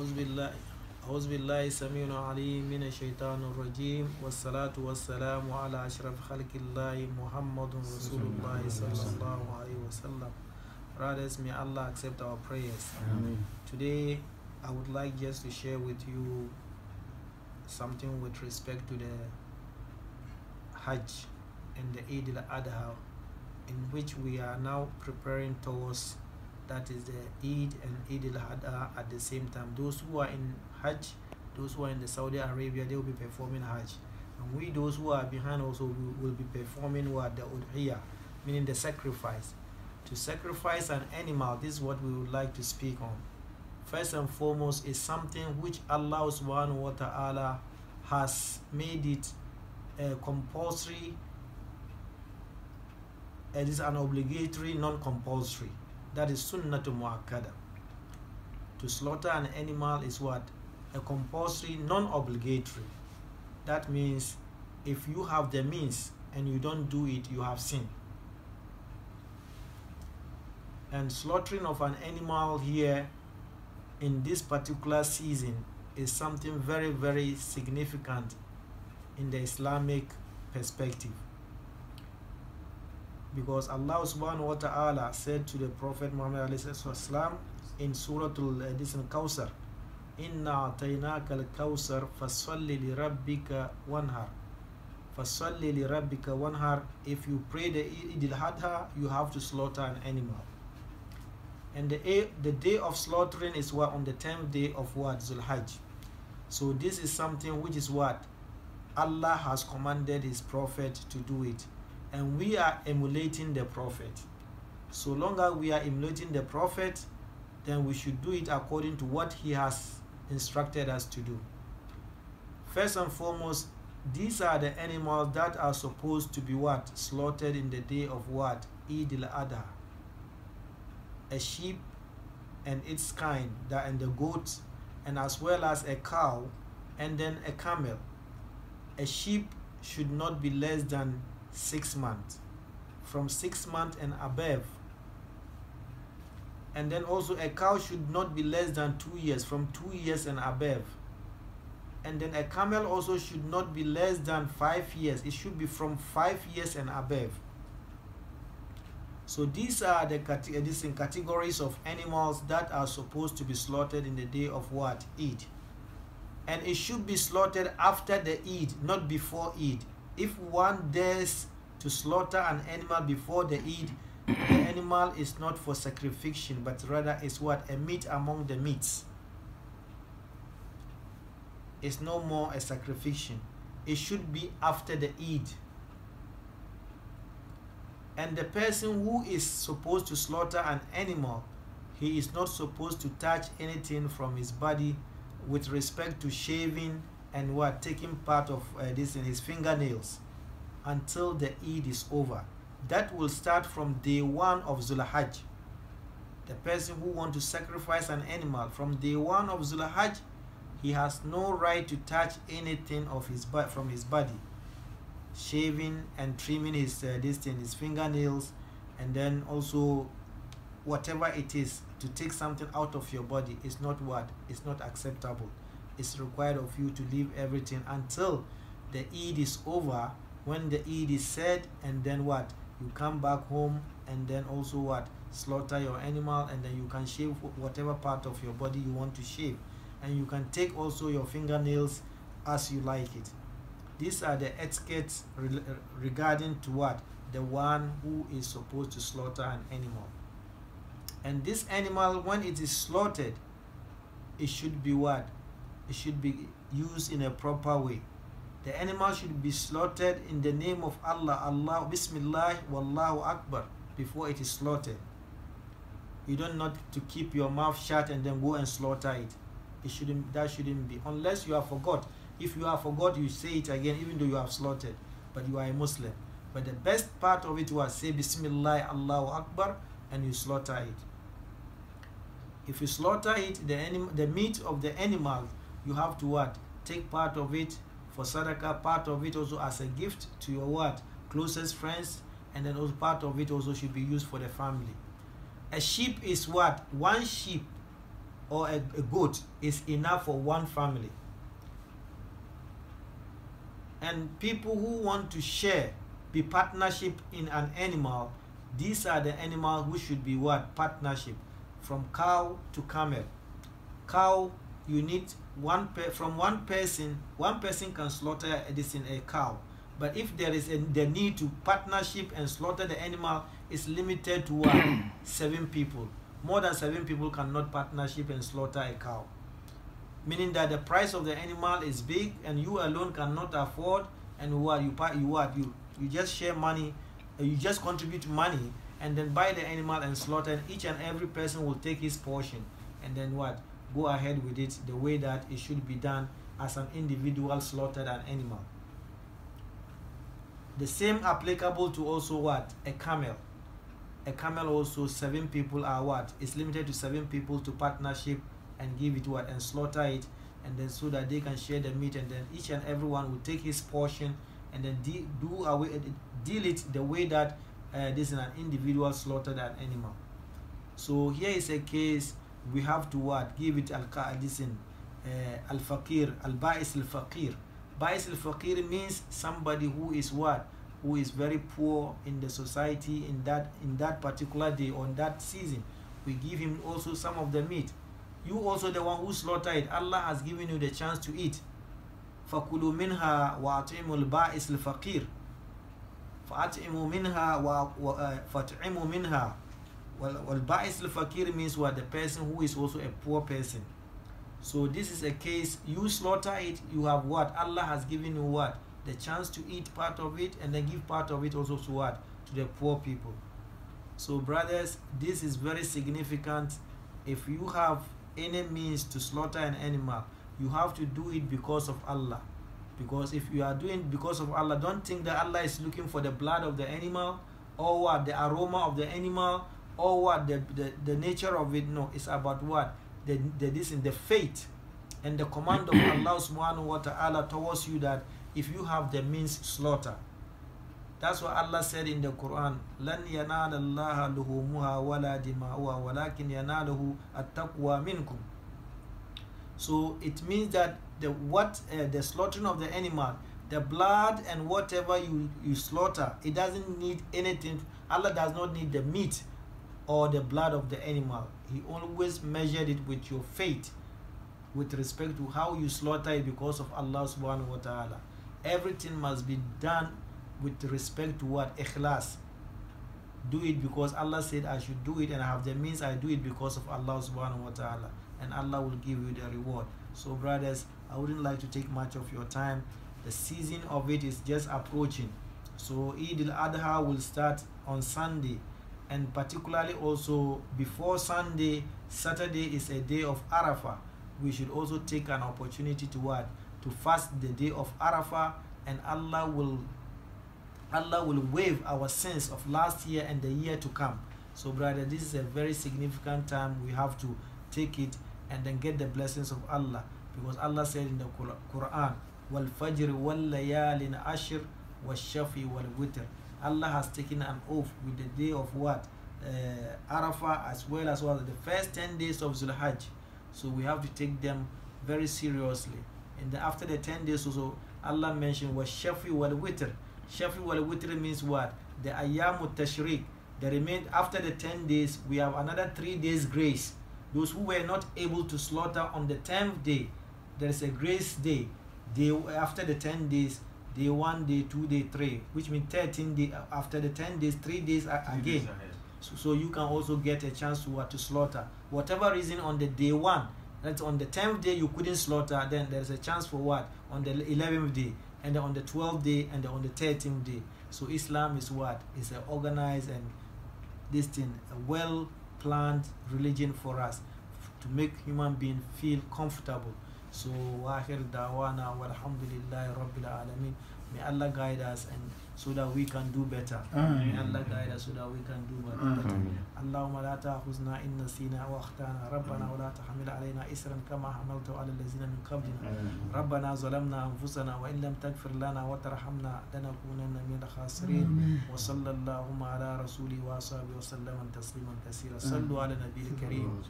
أعوذ بالله السميع العليم من الشيطان الرجيم والصلاة والسلام على أشرف خلق الله محمد رسول الله صلى الله عليه وسلم. Brothers, may Allah accept our prayers. Amen. Today I would like just to share with you something with respect to the Hajj and the Eid al-Adha, in which we are now preparing towards. That is the Eid and Eid al-Adha at the same time. Those who are in Hajj, those who are in the Saudi Arabia, they will be performing Hajj. And we, those who are behind, also will be performing what? The Udhiyah, meaning the sacrifice. To sacrifice an animal, this is what we would like to speak on. First and foremost is something which Allah subhanahu wa ta'ala has made it compulsory. It is an obligatory, non-compulsory. That is sunnatu muakkada. To slaughter an animal is what? A compulsory, non-obligatory. That means if you have the means and you don't do it, you have sinned. And slaughtering of an animal here in this particular season is something very, very significant in the Islamic perspective. Because Allah subhanahu wa ta'ala said to the Prophet Muhammad ﷺ in Surah Al-Kawthar, Inna ataynaka al-Kawthar fasalli li rabbika wanhar. Fasalli li rabbika wanhar. If you pray the Eid al-Adha, you have to slaughter an animal. And the day of slaughtering is what? On the 10th day of what? Dhulhijjah. So this is something which is what? Allah has commanded His Prophet to do it. And we are emulating the Prophet. So long as we are emulating the Prophet, then we should do it according to what he has instructed us to do. First and foremost, these are the animals that are supposed to be what? Slaughtered in the day of what? Eid al-Adha. A sheep and its kind, and the goat, and as well as a cow, and then a camel. A sheep should not be less than 6 months, from 6 months and above. And then also a cow should not be less than 2 years, from 2 years and above. And then a camel also should not be less than 5 years. It should be from 5 years and above. So these are the different categories of animals that are supposed to be slaughtered in the day of what? Eid. And it should be slaughtered after the Eid, not before Eid. If one dares to slaughter an animal before the Eid, the animal is not for sacrification, but rather is what? A meat among the meats. It's no more a sacrification. It should be after the Eid. And the person who is supposed to slaughter an animal, he is not supposed to touch anything from his body with respect to shaving and what? Taking part of this in his fingernails until the Eid is over. That will start from day 1 of Dhulhijjah. The person who wants to sacrifice an animal from day 1 of Dhulhijjah, he has no right to touch anything of his from his body. Shaving and trimming his his fingernails, and then also whatever it is to take something out of your body is not what? It's not acceptable. It's required of you to leave everything until the Eid is over. When the Eid is said, and then what? You come back home, and then also what? Slaughter your animal, and then you can shave whatever part of your body you want to shave. And you can take also your fingernails as you like it. These are the etiquettes regarding to what? The one who is supposed to slaughter an animal. And this animal, when it is slaughtered, it should be what? It should be used in a proper way. The animal should be slaughtered in the name of Allah. Allah, Bismillah, Wallahu Akbar, before it is slaughtered. You don't not to keep your mouth shut and then go and slaughter it. That shouldn't be. Unless you have forgot. If you have forgot, you say it again, even though you have slaughtered. But you are a Muslim. But the best part of it was say Bismillah, Allahu Akbar, and you slaughter it. If you slaughter it, the meat of the animal, you have to what? Take part of it for sadaqah, part of it also as a gift to your what? Closest friends, and then also part of it also should be used for the family. A sheep is what? One sheep or a goat is enough for one family. And people who want to share, be partnership in an animal, these are the animals who should be what? Partnership. From cow to camel. Cow, you need from one person can slaughter a cow. But if there is the need to partnership and slaughter the animal, is limited to what? 7 people. More than 7 people cannot partnership and slaughter a cow. Meaning that the price of the animal is big and you alone cannot afford, and you just share money, you just contribute money and then buy the animal and slaughter, and each and every person will take his portion and then what? Go ahead with it the way that it should be done as an individual slaughtered an animal. The same applicable to also what? A camel. A camel also 7 people are what? It's limited to 7 people to partnership and give it what? And slaughter it, and then so that they can share the meat, and then each and everyone will take his portion and then deal it the way that this is an individual slaughtered an animal. So here is a case we have to what? Give it al-faqir, al-ba'is al-faqir. Ba'is al-faqir means somebody who is what? Who is very poor in the society in that particular day or in that season. We give him also some of the meat. You also the one who slaughter it. Allah has given you the chance to eat. فَكُلُوا مِنْهَا وَأَطْعِمُوا الْبَائِسِ الْفَقِيرِ فَأَطْعِمُوا مِنْهَا فَأَطْعِمُوا مِنْهَا. وَالْبَائِسِ الْفَقِيرِ means what? The person who is also a poor person. So this is a case, you slaughter it, you have what? Allah has given you what? The chance to eat part of it, and then give part of it also to what? To the poor people. So brothers, this is very significant. If you have any means to slaughter an animal, you have to do it because of Allah. Because if you are doing it because of Allah, don't think that Allah is looking for the blood of the animal, or what? The aroma of the animal, or what? The nature of it. No, it's about what? The faith and the command of Allah subhanahu wa ta'ala towards you, that if you have the means, slaughter. That's what Allah said in the Quran. لَنْ يَنَالَ اللَّهَ لُهُومُهَا وَلَا دِمَاؤُهَا وَلَكِنْ يَنَالُهُ التَّقْوَى مِنْكُمْ. So it means that the slaughtering of the animal, the blood and whatever you slaughter, it doesn't need anything. Allah does not need the meat or the blood of the animal. He always measured it with your faith, with respect to how you slaughter it because of Allah subhanahu wa ta'ala. Everything must be done with respect to what? Ikhlas. Do it because Allah said I should do it, and I have the means. I do it because of Allah subhanahu wa ta'ala, and Allah will give you the reward. So brothers, I wouldn't like to take much of your time. The season of it is just approaching. So Eid al-Adha will start on Sunday, and particularly also before Sunday, Saturday is a day of Arafah. We should also take an opportunity to what? To fast the day of Arafah, and Allah will waive our sins of last year and the year to come. So brother, this is a very significant time. We have to take it and then get the blessings of Allah, because Allah said in the Quran, وَالْفَجْرِ وَاللَّيَالٍ أَشْرٍ وَالشَّفِي وَالْوِتْرِ. Allah has taken an oath with the day of what? Arafah, as well as the first 10 days of Dhulhijjah. So we have to take them very seriously. And then after the 10 days also, Allah mentioned وَالشَّفِي وَالْوِتْرِ. Shafi wal witr means what? The ayyamu tashriq. The remain after the 10 days, we have another 3 days grace. Those who were not able to slaughter on the 10th day, there is a grace day. After the 10 days, day 1, day 2, day 3, which means 13 days. After the 10 days, 3 days again. So you can also get a chance to slaughter. Whatever reason on the day 1, that's on the 10th day you couldn't slaughter, then there's a chance for what? On the 11th day, and then on the 12th day, and then on the 13th day. So Islam is what? It's an organized and this thing, a well-planned religion for us to make human beings feel comfortable. So wahir dawana walhamdulillahi rabbil alamin. May Allah guide us and so that we can do better. May Allah guide us so that we can do better. Allahumma la ta'khuzna in nasina wa akhtana. Rabbana wa la tahmil alayna isran kama hamaltu ala allazina min qablina. Rabbana zalamna anfusana wa in lam taghfir lana wa tarhamna lanakunanna min al-khasirin. Wa sallallahu ala rasuli wa ashabihi wa sallam tasliman kaseera. Sallu ala nabiyil kareem.